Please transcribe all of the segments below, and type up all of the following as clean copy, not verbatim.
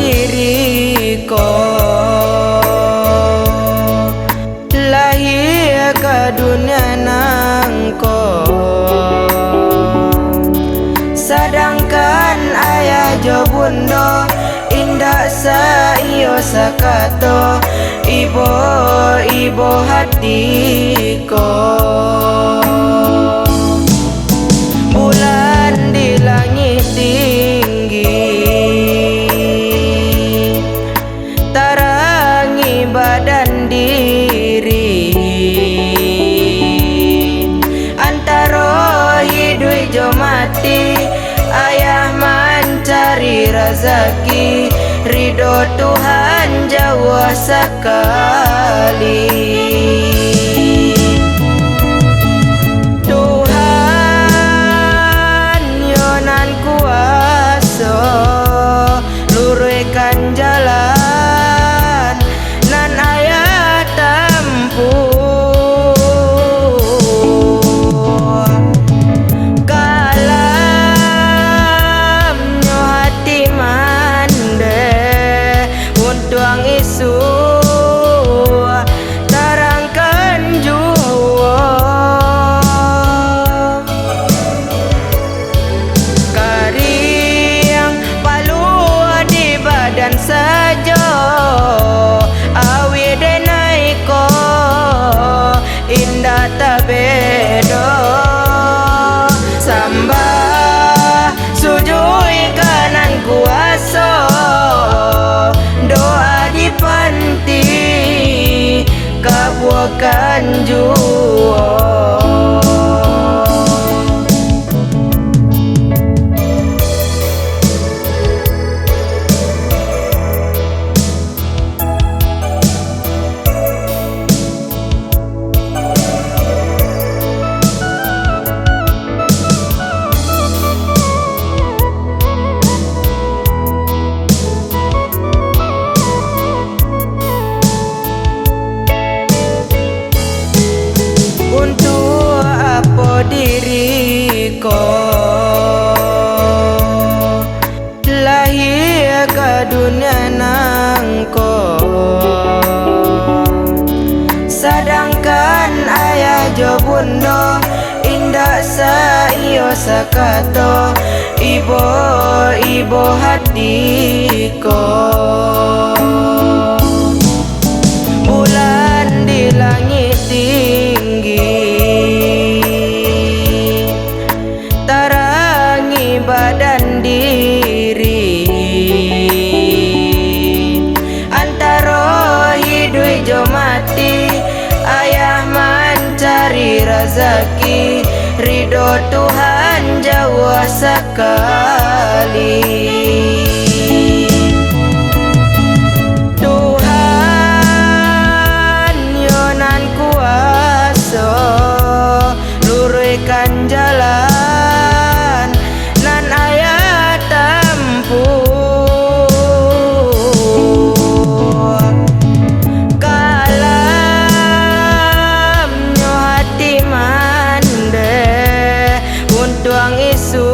diriko lahir ke dunia nangko, sedangkan ayah jo bundo indah saiyo sakato ibo hatiko. Bulan di langit tinggi tarangi badan diri, antara hidup jo mati ayah mencari rezeki, ridho Tuhan jauh sekali. Tuhan yonan kuasa luruskan jalan nan ayah tempuh. Tuang isu terangkan jua kariang palu di badan saja awi denaiko indah tabedo sambah sujui kanan kuasa doa di panti kabuakan jua. Untuk apa diriko lahir ke dunia nangko, sedangkan ayah jo bundo indah saiyo sakato ibo hatiko. Bulan di langit tinggi tarangi badan diri, antara hidup jo mati ayah mencari rezeki, ridho Tuhan jauh sekali. Luruskan jalan nan ayah tempuh, kalamnya hati mande untuang isu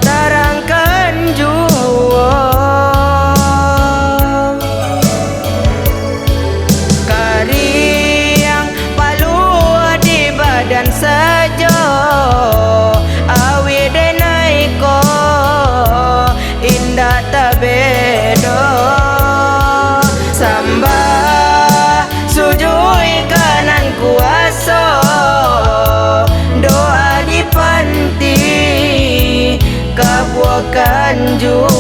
terangkan jua dan saja awi denaiko indah tabedo sambah sujui kanan kuasa doa di panti kabuakan jua.